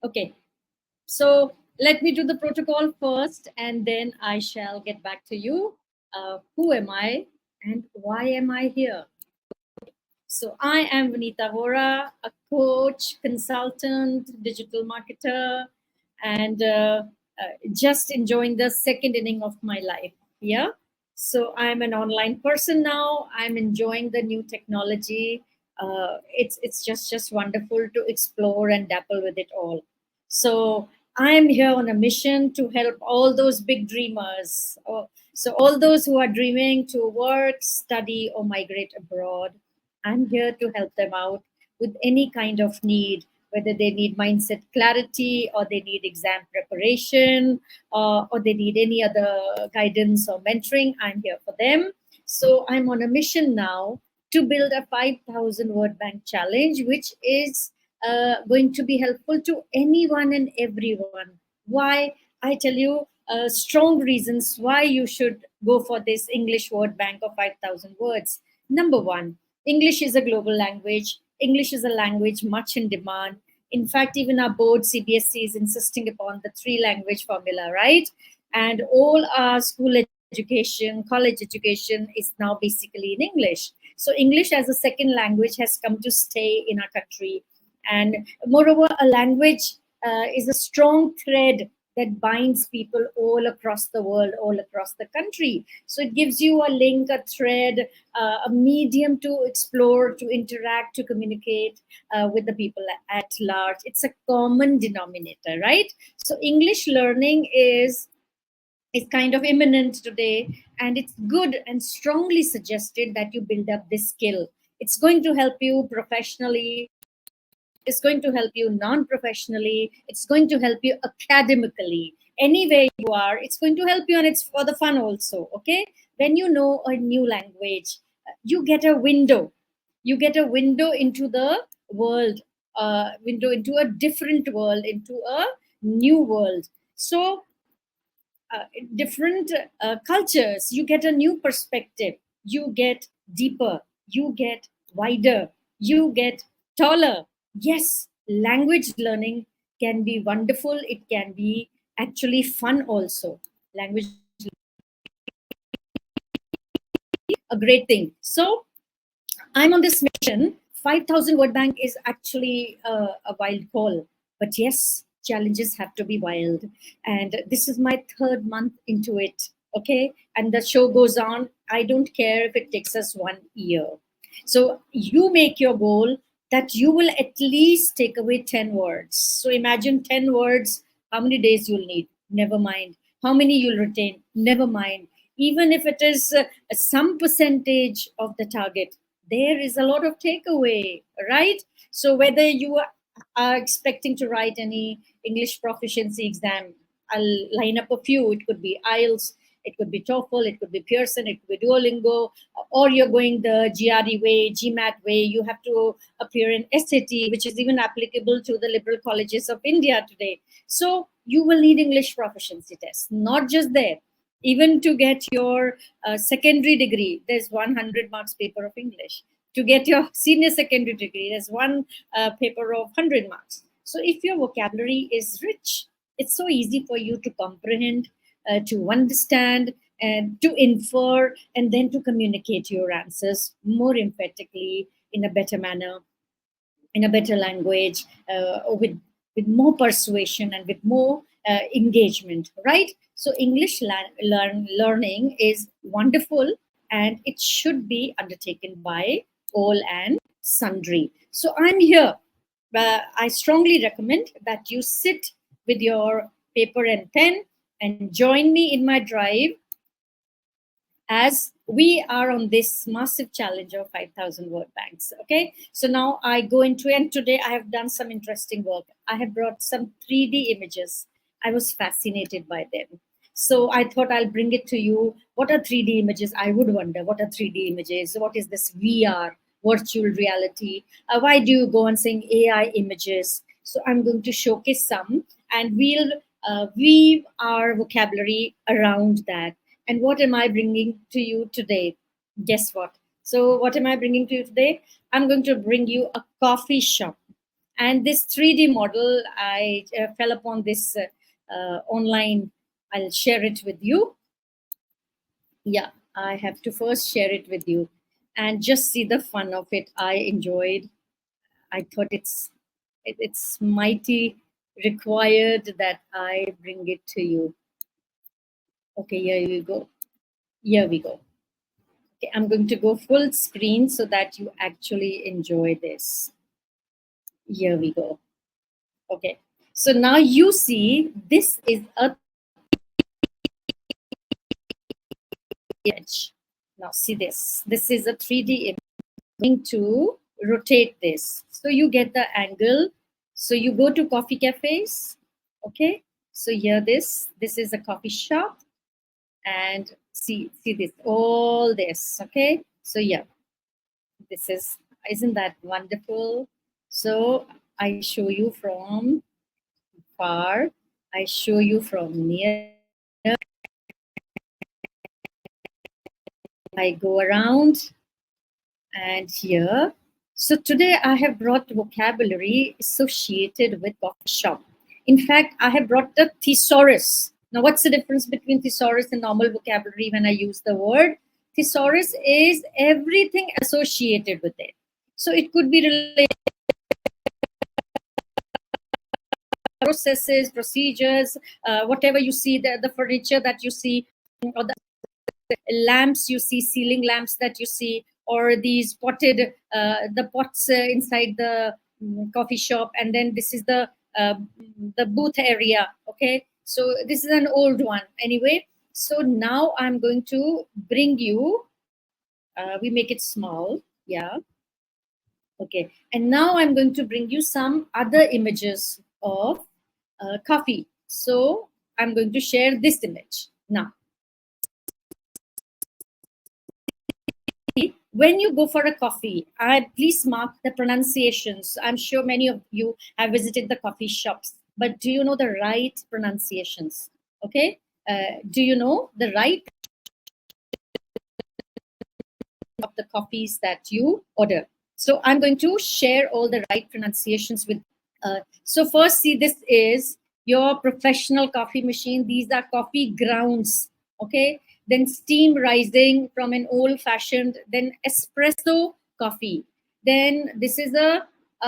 Okay, so let me do the protocol first and then I shall get back to you. Who am I and why am I here? So, I am Vanita Vora, a coach, consultant, digital marketer, and just enjoying the second inning of my life. Yeah. So, I'm an online person now. I'm enjoying the new technology. It's just wonderful to explore and dabble with it all. So, I'm here on a mission to help all those big dreamers. So, all those who are dreaming to work, study, or migrate abroad. I'm here to help them out with any kind of need, whether they need mindset clarity or they need exam preparation or they need any other guidance or mentoring. I'm here for them. So I'm on a mission now to build a 5,000 word bank challenge, which is going to be helpful to anyone and everyone. Why? I tell you strong reasons why you should go for this English word bank of 5,000 words. Number one, English is a global language. English is a language much in demand. In fact, even our board, CBSE, is insisting upon the three language formula, right? And all our school education, college education is now basically in English. So, English as a second language has come to stay in our country. And moreover, a language is a strong thread that binds people all across the world, all across the country. So it gives you a link, a thread, a medium to explore, to interact, to communicate with the people at large. It's a common denominator, right? So English learning is kind of imminent today, and it's good and strongly suggested that you build up this skill. It's going to help you professionally, it's going to help you non-professionally, it's going to help you academically. Anywhere you are, it's going to help you, and it's for the fun also. Okay, when you know a new language, you get a window, you get a window into the world, window into a different world, into a new world. So uh, different cultures, you get a new perspective, you get deeper, you get wider, you get taller. Yes, language learning can be wonderful, it can be actually fun also. Language a great thing. So I'm on this mission. 5,000 word bank is actually a wild call. But yes, challenges have to be wild. And this is my third month into it. Okay. And the show goes on. I don't care if it takes us 1 year. So you make your goal that you will at least take away 10 words. So imagine 10 words, how many days you'll need. Never mind. How many you'll retain. Never mind. Even if it is some percentage of the target, there is a lot of takeaway, right? So whether you are expecting to write any English proficiency exam, I'll line up a few. It could be IELTS, it could be TOEFL, it could be Pearson, it could be Duolingo, or you're going the GRE way, GMAT way. You have to appear in SAT, which is even applicable to the liberal colleges of India today. So you will need English proficiency tests, not just there. Even to get your secondary degree, there's 100 marks paper of English. To get your senior secondary degree, there's one paper of 100 marks. So if your vocabulary is rich, it's so easy for you to comprehend, to understand, and to infer, and then to communicate your answers more emphatically, in a better manner, in a better language, with more persuasion and with more engagement, right? So English learning is wonderful, and it should be undertaken by all and sundry. So I'm here. I strongly recommend that you sit with your paper and pen and join me in my drive as we are on this massive challenge of 5,000 word banks. Okay, so now I go into, and today I have done some interesting work. I have brought some 3D images. I was fascinated by them. So I thought I'll bring it to you. What are 3D images? I would wonder, what are 3D images? What is this VR, virtual reality? Why do you go on saying AI images? So I'm going to showcase some, and we'll weave our vocabulary around that. And what am I bringing to you today? Guess what? So, what am I bringing to you today? I'm going to bring you a coffee shop. And this 3D model, I fell upon this online. I'll share it with you. Yeah, I have to first share it with you and just see the fun of it. I enjoyed. I thought it's mighty required that I bring it to you. Okay, here we go. Here we go. Okay, I'm going to go full screen so that you actually enjoy this. Here we go. Okay, so now you see this is a image. Now see this. This is a 3D image. I'm going to rotate this. So you get the angle. So you go to coffee cafes. Okay, so here this is a coffee shop. And see this, all this. Okay, so yeah, this is, isn't that wonderful? So I show you from far, I show you from near, I go around, and here. So today I have brought vocabulary associated with coffee shop. In fact, I have brought the thesaurus. Now, what's the difference between thesaurus and normal vocabulary when I use the word? Thesaurus is everything associated with it. So it could be related processes, procedures, whatever you see, the furniture that you see, or the lamps you see, ceiling lamps that you see, or these potted, the pots inside the coffee shop. And then this is the booth area. Okay, so this is an old one anyway. So now I'm going to bring you, we make it small, yeah. Okay, and now I'm going to bring you some other images of coffee. So I'm going to share this image now. When you go for a coffee, please mark the pronunciations. I'm sure many of you have visited the coffee shops, but do you know the right pronunciations? Okay, do you know the right of the coffees that you order? So I'm going to share all the right pronunciations with. So first, see, this is your professional coffee machine. These are coffee grounds. Okay, then steam rising from an old-fashioned, then espresso coffee. Then this is a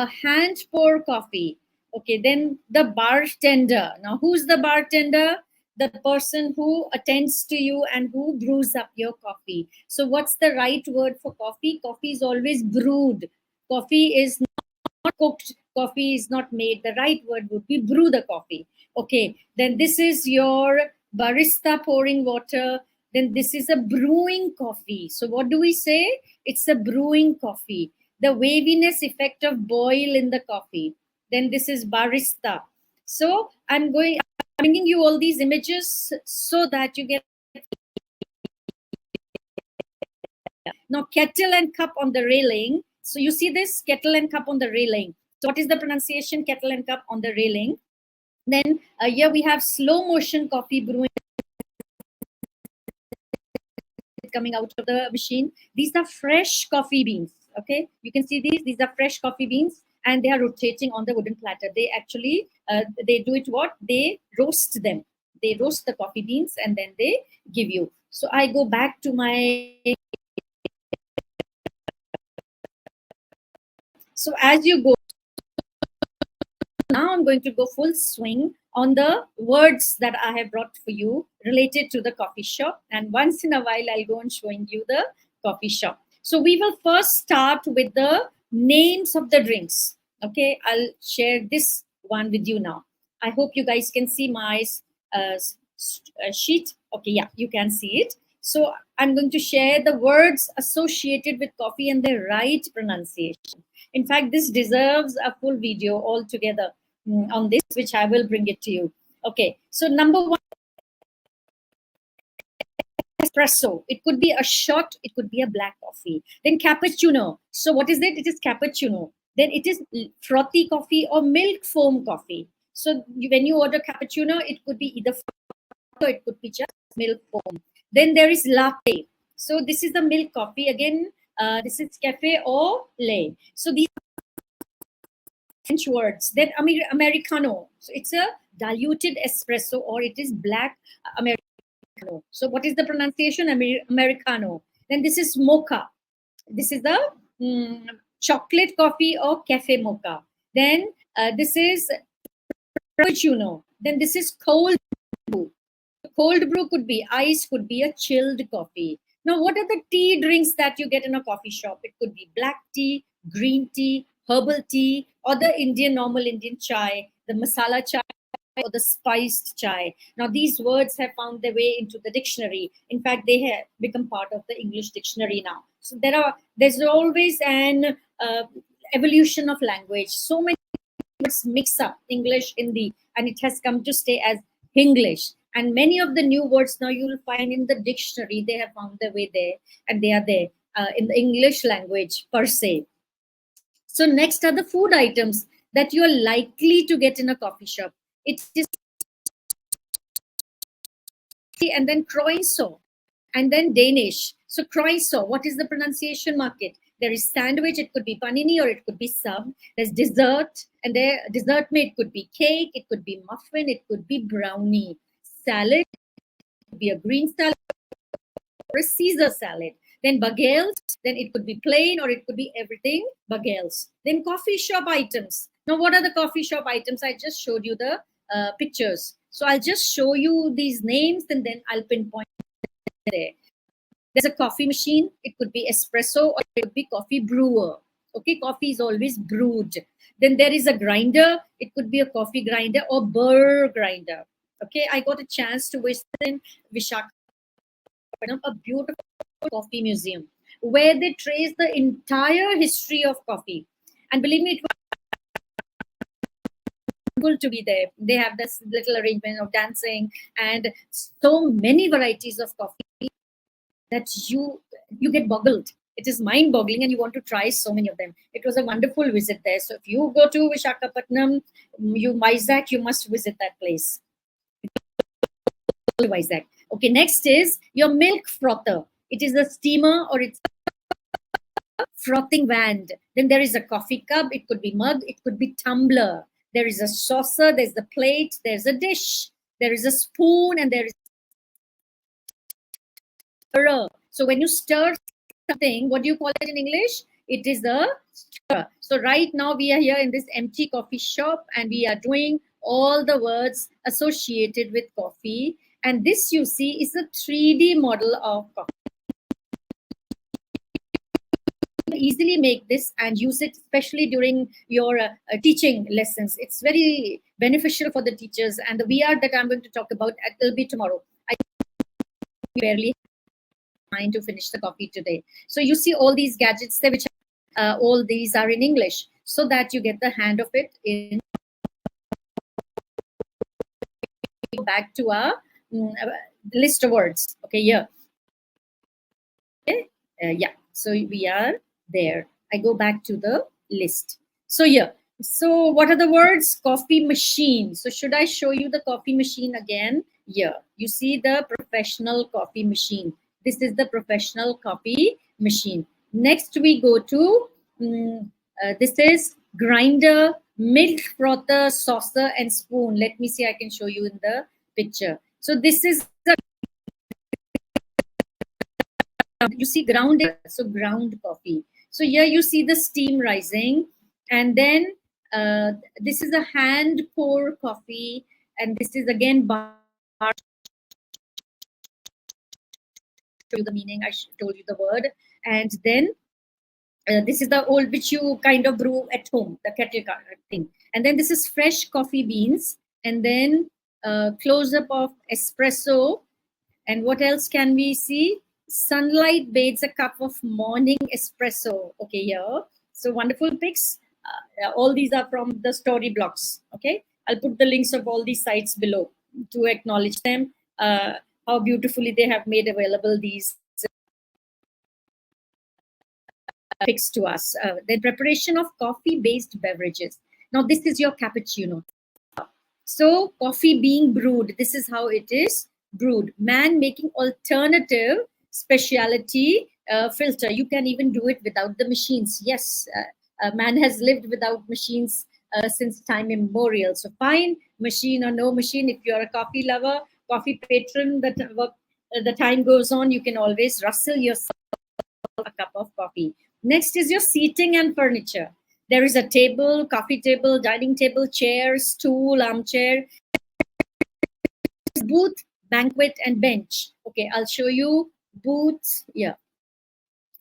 hand pour coffee. Okay, then the bartender. Now, who's the bartender? The person who attends to you and who brews up your coffee. So what's the right word for coffee? Coffee is always brewed. Coffee is not cooked. Coffee is not made. The right word would be brew the coffee. Okay, then this is your barista pouring water. Then this is a brewing coffee. So what do we say? It's a brewing coffee. The waviness effect of boil in the coffee. Then this is barista. So I'm bringing you all these images so that you get. Now, kettle and cup on the railing. So you see this kettle and cup on the railing. So what is the pronunciation? Kettle and cup on the railing. Then here we have slow motion coffee brewing coming out of the machine. These are fresh coffee beans. Okay, you can see these. These are fresh coffee beans, and they are rotating on the wooden platter. They actually they do it what? They roast them. They roast the coffee beans and then they give you. So I go back to my. So as you go, now I'm going to go full swing on the words that I have brought for you related to the coffee shop. And once in a while, I'll go and showing you the coffee shop. So we will first start with the names of the drinks. Okay, I'll share this one with you now. I hope you guys can see my sheet. Okay, yeah, you can see it. So I'm going to share the words associated with coffee and their right pronunciation. In fact, this deserves a full video altogether on this, which I will bring it to you. Okay, so number one, espresso. It could be a shot, it could be a black coffee. Then cappuccino. So what is it? It is cappuccino. Then it is frothy coffee or milk foam coffee. So when you order cappuccino, it could be either or it could be just milk foam. Then there is latte. So this is the milk coffee. Again, this is cafe or lait. So these French words. Then Americano. So it's a diluted espresso, or it is black Americano. So what is the pronunciation? Americano. Then this is mocha. This is the chocolate coffee or cafe mocha. Then this is frappuccino. Then this is cold brew. Cold brew could be ice, could be a chilled coffee. Now, what are the tea drinks that you get in a coffee shop? It could be black tea, green tea, herbal tea, or the normal Indian chai, the masala chai, or the spiced chai. Now, these words have found their way into the dictionary. In fact, they have become part of the English dictionary now. So there's always an evolution of language. So many words mix up English, Hindi, and it has come to stay as English. And many of the new words now you will find in the dictionary. They have found their way there, and they are there in the English language per se. So next are the food items that you are likely to get in a coffee shop. It is, and then croissant, and then Danish. So croissant, what is the pronunciation market? There is sandwich, it could be panini or it could be sub. There's dessert, and there dessert it could be cake, it could be muffin, it could be brownie. Salad, it could be a green salad or a Caesar salad. Then bagels, then it could be plain or it could be everything bagels. Then coffee shop items. Now, what are the coffee shop items? I just showed you the pictures. So I'll just show you these names and then I'll pinpoint there. There's a coffee machine. It could be espresso or it could be coffee brewer. Okay, coffee is always brewed. Then there is a grinder. It could be a coffee grinder or burr grinder. Okay, I got a chance to visit in Visakhapatnam, a beautiful coffee museum where they trace the entire history of coffee. And believe me, it was cool to be there. They have this little arrangement of dancing and so many varieties of coffee that you get boggled. It is mind-boggling, and you want to try so many of them. It was a wonderful visit there. So if you go to Visakhapatnam, Vizag, you must visit that place. Vizag. Okay, next is your milk frother. It is a steamer or it's a frothing wand. Then there is a coffee cup. It could be mug. It could be tumbler. There is a saucer. There's the plate. There's a dish. There is a spoon, and there is a stirrer. So when you stir something, what do you call it in English? It is a stirrer. So right now we are here in this empty coffee shop, and we are doing all the words associated with coffee. And this, you see, is a 3D model of coffee. You can easily make this and use it, especially during your teaching lessons. It's very beneficial for the teachers. And the VR that I'm going to talk about, will be tomorrow. I barely have time to finish the coffee today. So you see all these gadgets there, which all these are in English, so that you get the hand of it in. Back to our list of words. Okay, here. Okay, yeah. So we are there. I go back to the list. So here. So what are the words? Coffee machine. So should I show you the coffee machine again? Here. You see the professional coffee machine. This is the professional coffee machine. Next we go to this is grinder, milk frother, saucer, and spoon. Let me see. I can show you in the picture. So this is the, you see ground, so ground coffee. So here you see the steam rising, and then this is a hand pour coffee, and this is again bar. Show you the meaning. I told you the word, and then this is the old which you kind of brew at home, the kettle thing. And then this is fresh coffee beans, and then close up of espresso. And what else can we see? Sunlight bathes a cup of morning espresso. Okay, here. So wonderful pics. All these are from the story blocks. Okay, I'll put the links of all these sites below to acknowledge them. How beautifully they have made available these pics to us. The preparation of coffee-based beverages. Now this is your cappuccino. So coffee being brewed. This is how it is brewed. Man making alternative specialty filter. You can even do it without the machines. Yes, man has lived without machines since time immemorial. So fine, machine or no machine, if you're a coffee lover, coffee patron, the time goes on, you can always rustle yourself a cup of coffee. Next is your seating and furniture. There is a table, coffee table, dining table, chair, stool, armchair, booth, banquet, and bench. Okay, I'll show you booths. Yeah.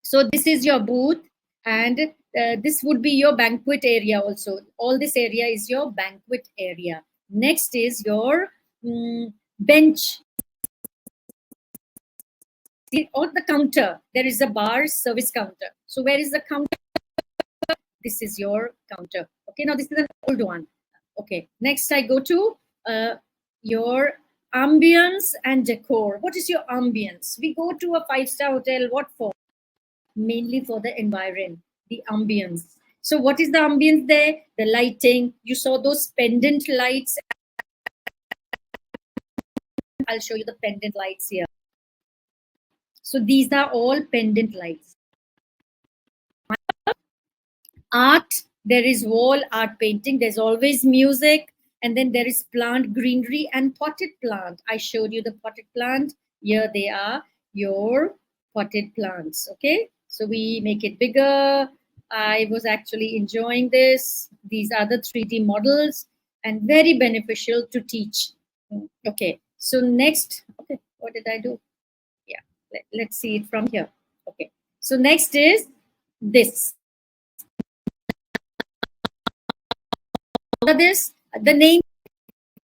So this is your booth, and this would be your banquet area also. All this area is your banquet area. Next is your bench. On the counter, there is a bar service counter. So where is the counter? This is your counter. Okay, now this is an old one. Okay, next I go to your ambience and decor. What is your ambience? We go to a five-star hotel. What for? Mainly for the environment, the ambience. So what is the ambience there? The lighting. You saw those pendant lights. I'll show you the pendant lights here. So these are all pendant lights. Art, there is wall art painting. There's always music. And then there is plant greenery and potted plant. I showed you the potted plant. Here they are, your potted plants. Okay. So we make it bigger. I was actually enjoying this. These are the 3D models and very beneficial to teach. Okay. So next, okay, what did I do? Yeah, let's see it from here. Okay. So next is this. This, the name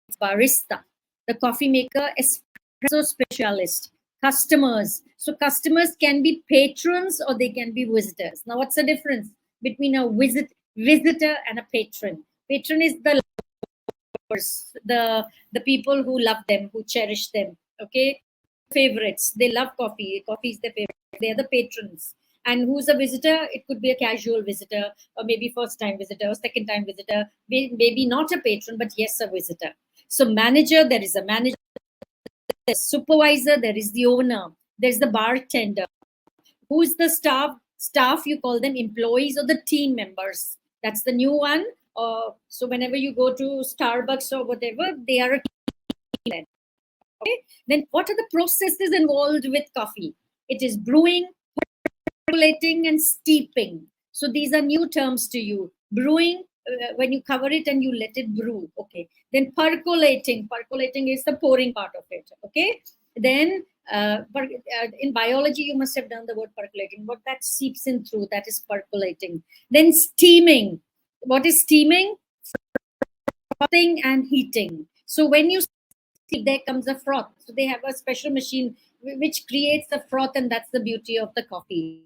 is barista, the coffee maker, espresso specialist, customers. So customers can be patrons or they can be visitors. Now, what's the difference between a visitor and a patron? Patron is the people who love them, who cherish them. Okay, favorites. They love coffee. Coffee is their favorite. They are the patrons. And who's a visitor? It could be a casual visitor, or maybe first time visitor, or second time visitor, maybe not a patron, but yes, a visitor. So manager, there is a manager, there's supervisor, there is the owner, there's the bartender. Who's the staff? Staff, you call them employees or the team members. That's the new one. So whenever you go to Starbucks or whatever, they are a team. Okay. Then what are the processes involved with coffee? It is brewing, percolating, and steeping. So these are new terms to you. Brewing, when you cover it and you let it brew. Okay. Then percolating. Percolating is the pouring part of it. Okay. Then in biology, you must have done the word percolating. What that seeps in through, that is percolating. Then steaming. What is steaming? Frothing and heating. So when you steam, there comes a froth. So they have a special machine which creates the froth, and that's the beauty of the coffee.